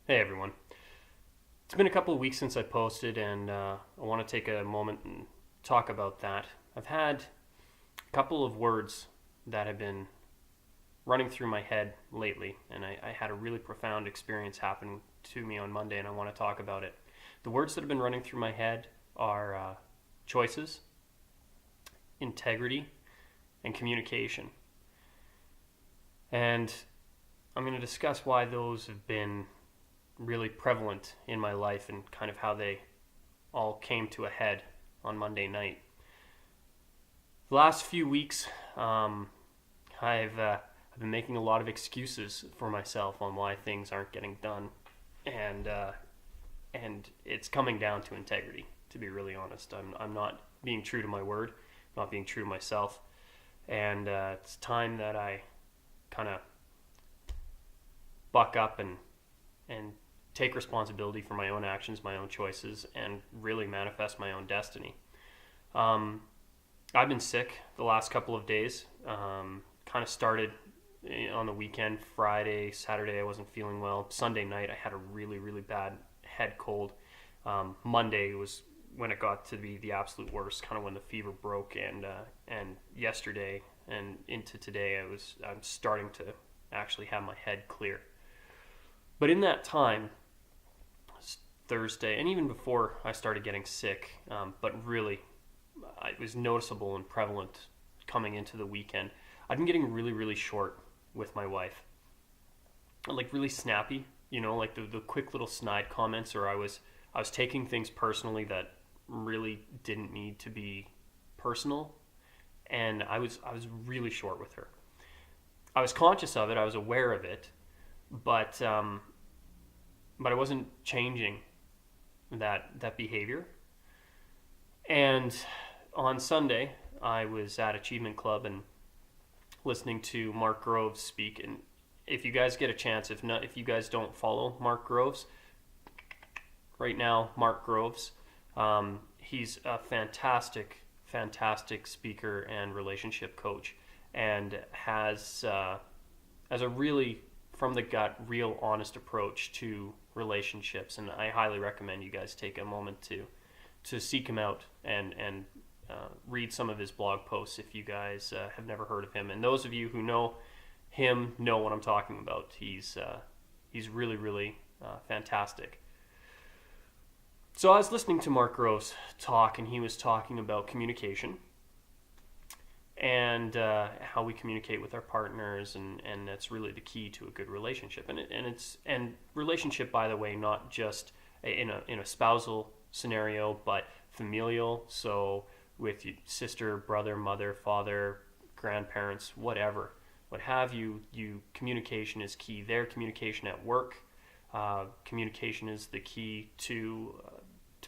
Hey everyone. It's been a couple of weeks since I posted, and I want to take a moment and talk about that. I've had a couple of words that have been running through my head lately, and I had a really profound experience happen to me on Monday, and I want to talk about it. The words that have been running through my head are choices, integrity, and communication. And I'm going to discuss why those have been really prevalent in my life and kind of how they all came to a head on Monday night. The last few weeks, I've been making a lot of excuses for myself on why things aren't getting done, and and it's coming down to integrity. To be really honest, I'm not being true to my word, not being true to myself, and it's time that I kind of buck up and take responsibility for my own actions, my own choices, and really manifest my own destiny. Um, I've been sick the last couple of days. Kind of started on the weekend, Friday, Saturday, I wasn't feeling well. Sunday night, I had a really, really bad head cold. Monday was when it got to be the absolute worst, kind of when the fever broke, and yesterday and into today, I'm starting to actually have my head clear. But in that time, Thursday, and even before I started getting sick, but really, it was noticeable and prevalent coming into the weekend. I've been getting really, really short with my wife, like really snappy. Like the quick little snide comments, or I was taking things personally that really didn't need to be personal, and I was really short with her. I was conscious of it. I was aware of it, but but I wasn't changing that behavior. And on Sunday, I was at Achievement Club and listening to Mark Groves speak. And if you guys get a chance, if you guys don't follow Mark Groves right now, Mark Groves, he's a fantastic speaker and relationship coach, and has a really from the gut, real honest approach to relationships. And I highly recommend you guys take a moment to seek him out and read some of his blog posts if you guys have never heard of him. And those of you who know him know what I'm talking about. He's really, really fantastic. So I was listening to Mark Groves talk, and he was talking about communication and how we communicate with our partners, and that's really the key to a good relationship. And relationship, by the way, not just in a spousal scenario, but familial. So with your sister, brother, mother, father, grandparents, whatever, what have you. Communication is key. Their communication at work, communication is the key to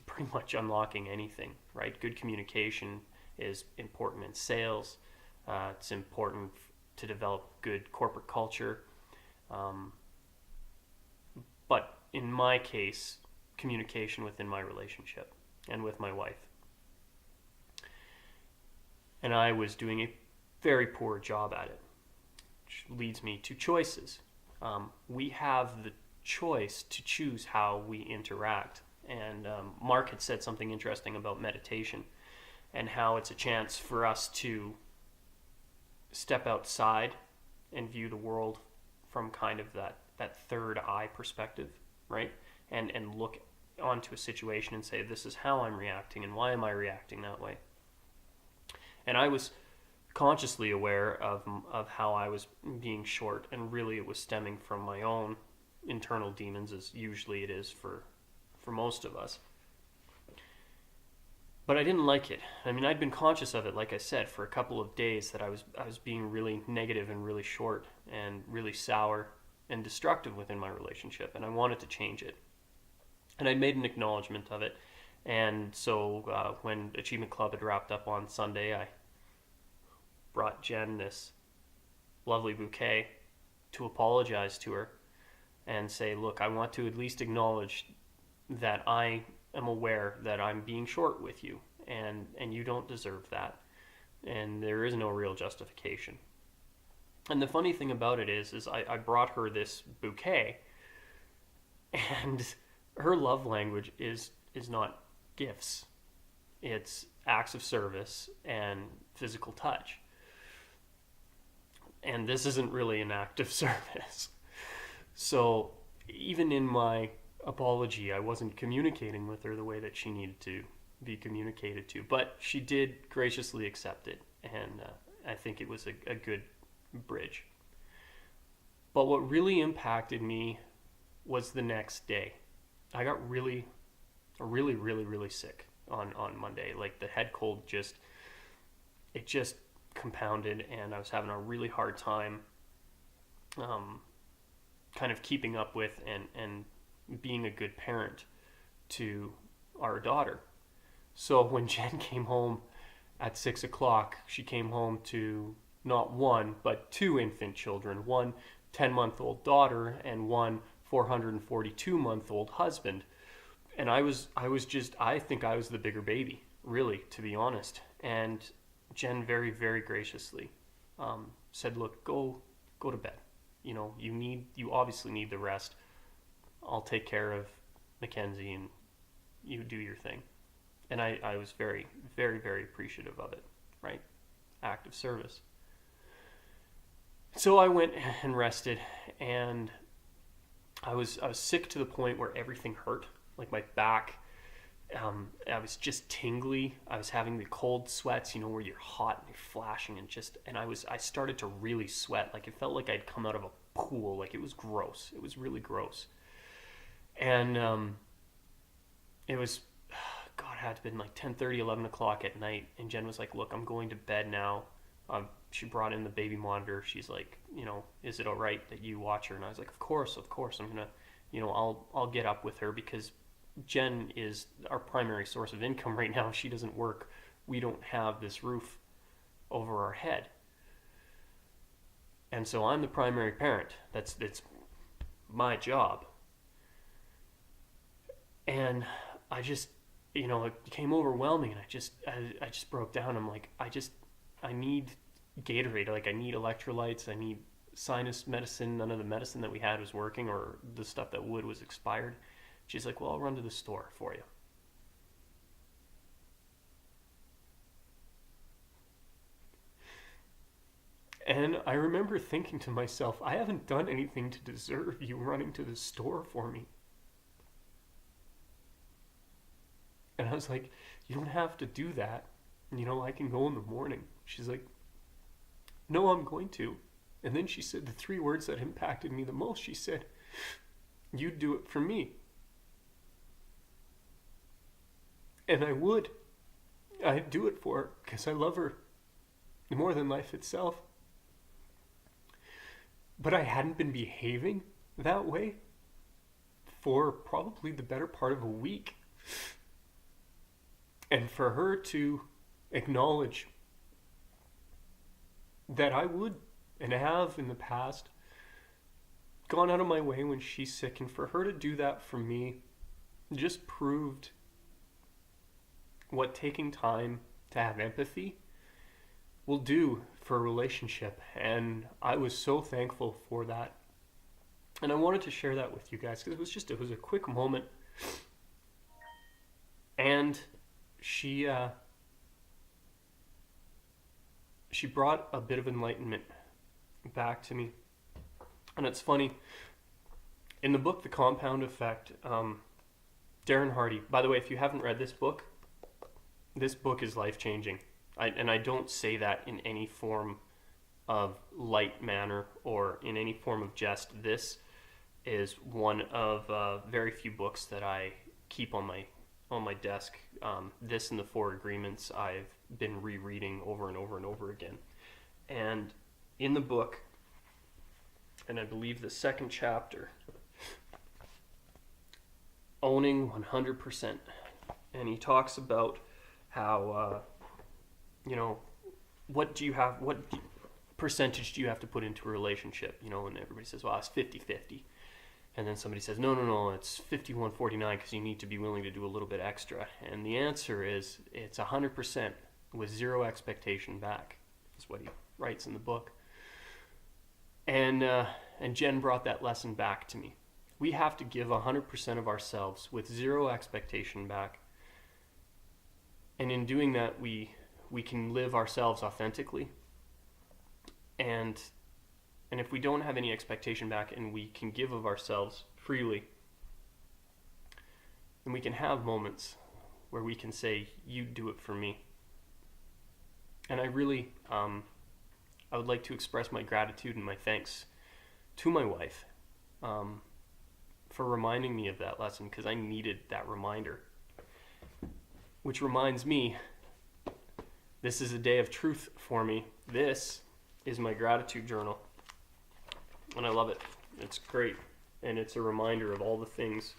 pretty much unlocking anything. Right? Good communication is important in sales. It's important to develop good corporate culture. Um, but in my case, communication within my relationship and with my wife. And I was doing a very poor job at it, which leads me to choices. We have the choice to choose how we interact. And Mark had said something interesting about meditation and how it's a chance for us to step outside and view the world from kind of that third eye perspective, right? And look onto a situation and say, this is how I'm reacting and why am I reacting that way? And I was consciously aware of how I was being short, and really it was stemming from my own internal demons, as usually it is for most of us. But I didn't like it. I mean, I'd been conscious of it, like I said, for a couple of days, that I was being really negative and really short and really sour and destructive within my relationship, and I wanted to change it. And I made an acknowledgement of it. And so when Achievement Club had wrapped up on Sunday, I brought Jen this lovely bouquet to apologize to her and say, look, I want to at least acknowledge that I am aware that I'm being short with you, and you don't deserve that, and there is no real justification. And the funny thing about it is I brought her this bouquet And her love language is not gifts. It's acts of service and physical touch. And this isn't really an act of service. So even in my apology, I wasn't communicating with her the way that she needed to be communicated to. But she did graciously accept it. And I think it was a good bridge. But what really impacted me was the next day. I got really sick on Monday. Like the head cold just compounded, and I was having a really hard time kind of keeping up with and being a good parent to our daughter. So when Jen came home at 6 o'clock, she came home to not one, but two infant children, one 10-month-old daughter and one 442-month-old husband. And I think I was the bigger baby, really, to be honest. And Jen very, very graciously said, look, go to bed. You obviously need the rest. I'll take care of Mackenzie and you do your thing. And I was very, very, very appreciative of it, right? Act of service. So I went and rested, and I was sick to the point where everything hurt, like my back. I was just tingly. I was having the cold sweats, where you're hot and you're flashing, and I started to really sweat. Like it felt like I'd come out of a pool. Like it was gross. It was really gross. And it was, God, it had to have been like 10:30, 11 o'clock at night. And Jen was like, look, I'm going to bed now. She brought in the baby monitor. She's like, is it all right that you watch her? And I was like, of course. I'm going to, I'll get up with her, because Jen is our primary source of income right now. She doesn't work. We don't have this roof over our head. And so I'm the primary parent. It's my job. And I just, it became overwhelming, and I just broke down. I'm like, I need Gatorade. Like I need electrolytes. I need sinus medicine. None of the medicine that we had was working, or the stuff that would was expired. She's like, well, I'll run to the store for you. And I remember thinking to myself, I haven't done anything to deserve you running to the store for me. And I was like, you don't have to do that. I can go in the morning. She's like, no, I'm going to. And then she said the three words that impacted me the most. She said, you'd do it for me. And I would. I'd do it for her because I love her more than life itself. But I hadn't been behaving that way for probably the better part of a week. And for her to acknowledge that I would and have in the past gone out of my way when she's sick, and for her to do that for me just proved what taking time to have empathy will do for a relationship. And I was so thankful for that. And I wanted to share that with you guys because it was a quick moment. And she brought a bit of enlightenment back to me. And it's funny, in the book The Compound Effect, Darren Hardy, by the way, if you haven't read this book is life-changing. I don't say that in any form of light manner or in any form of jest. This is one of very few books that I keep on my desk. This and the Four Agreements I've been rereading over and over and over again. And in the book, and I believe the second chapter, owning 100%, and he talks about how what percentage do you have to put into a relationship, and everybody says, well, it's 50-50. And then somebody says, no, it's 51-49 because you need to be willing to do a little bit extra. And the answer is it's 100% with zero expectation back, is what he writes in the book. And Jen brought that lesson back to me We have to give 100% of ourselves with zero expectation back. And in doing that, we can live ourselves authentically. And if we don't have any expectation back and we can give of ourselves freely, then we can have moments where we can say, you do it for me. And I really, I would like to express my gratitude and my thanks to my wife for reminding me of that lesson, because I needed that reminder. Which reminds me, this is a day of truth for me. This is my gratitude journal. And I love it. It's great. And it's a reminder of all the things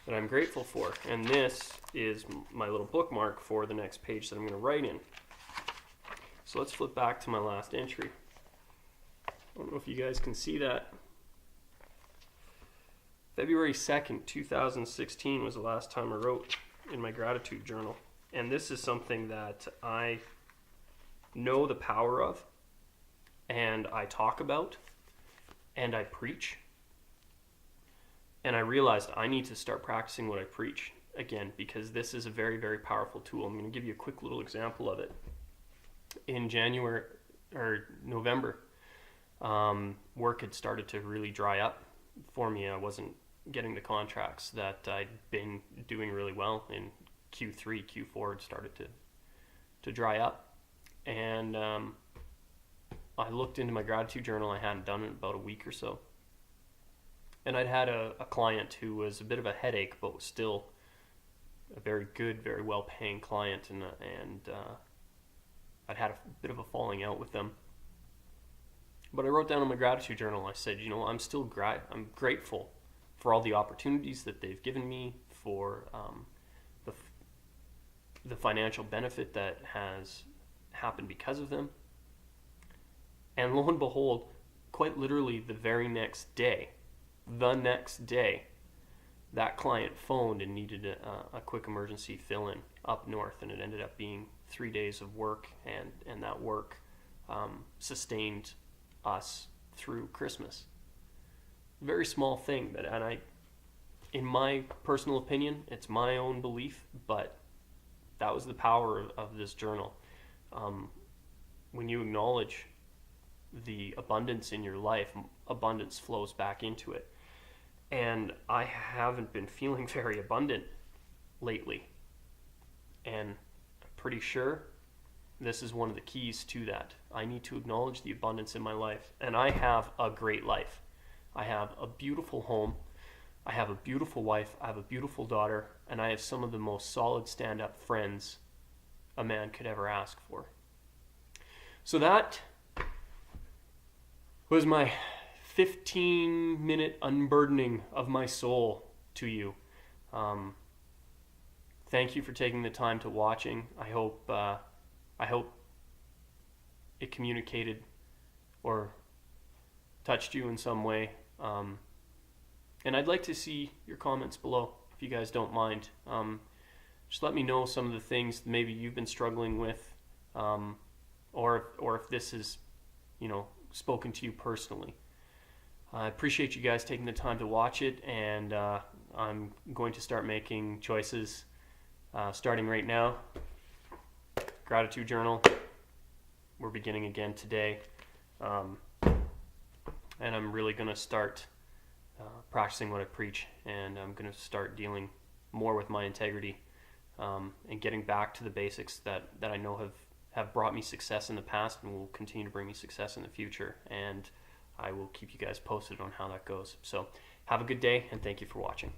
that I'm grateful for. And this is my little bookmark for the next page that I'm going to write in. So let's flip back to my last entry. I don't know if you guys can see that. February 2nd, 2016 was the last time I wrote in my gratitude journal. And this is something that I know the power of, and I talk about, and I preach. And I realized I need to start practicing what I preach again, because this is a very, very powerful tool. I'm going to give you a quick little example of it. In January or November, work had started to really dry up for me. I wasn't getting the contracts that I'd been doing really well in Q3, Q4 had started to dry up. And I looked into my gratitude journal. I hadn't done it in about a week or so. And I'd had a client who was a bit of a headache, but was still a very good, very well-paying client. And I'd had a bit of a falling out with them. But I wrote down in my gratitude journal, I said, I'm grateful for all the opportunities that they've given me, for the financial benefit that has happened because of them. And lo and behold, quite literally the next day, that client phoned and needed a quick emergency fill-in up north, and it ended up being 3 days of work, and that work sustained us through Christmas. Very small thing, but in my personal opinion, it's my own belief, but that was the power of this journal. When you acknowledge the abundance in your life, abundance flows back into it. And I haven't been feeling very abundant lately. And I'm pretty sure this is one of the keys to that. I need to acknowledge the abundance in my life. And I have a great life. I have a beautiful home. I have a beautiful wife. I have a beautiful daughter. And I have some of the most solid stand-up friends a man could ever ask for. So that was my 15-minute unburdening of my soul to you. Thank you for taking the time to watching. I hope it communicated or touched you in some way. And I'd like to see your comments below, if you guys don't mind. Just let me know some of the things maybe you've been struggling with, or if this is, spoken to you personally. I appreciate you guys taking the time to watch it, and I'm going to start making choices starting right now. Gratitude journal. We're beginning again today. And I'm really going to start practicing what I preach, and I'm going to start dealing more with my integrity and getting back to the basics that I know have brought me success in the past and will continue to bring me success in the future. And I will keep you guys posted on how that goes. So have a good day, and thank you for watching.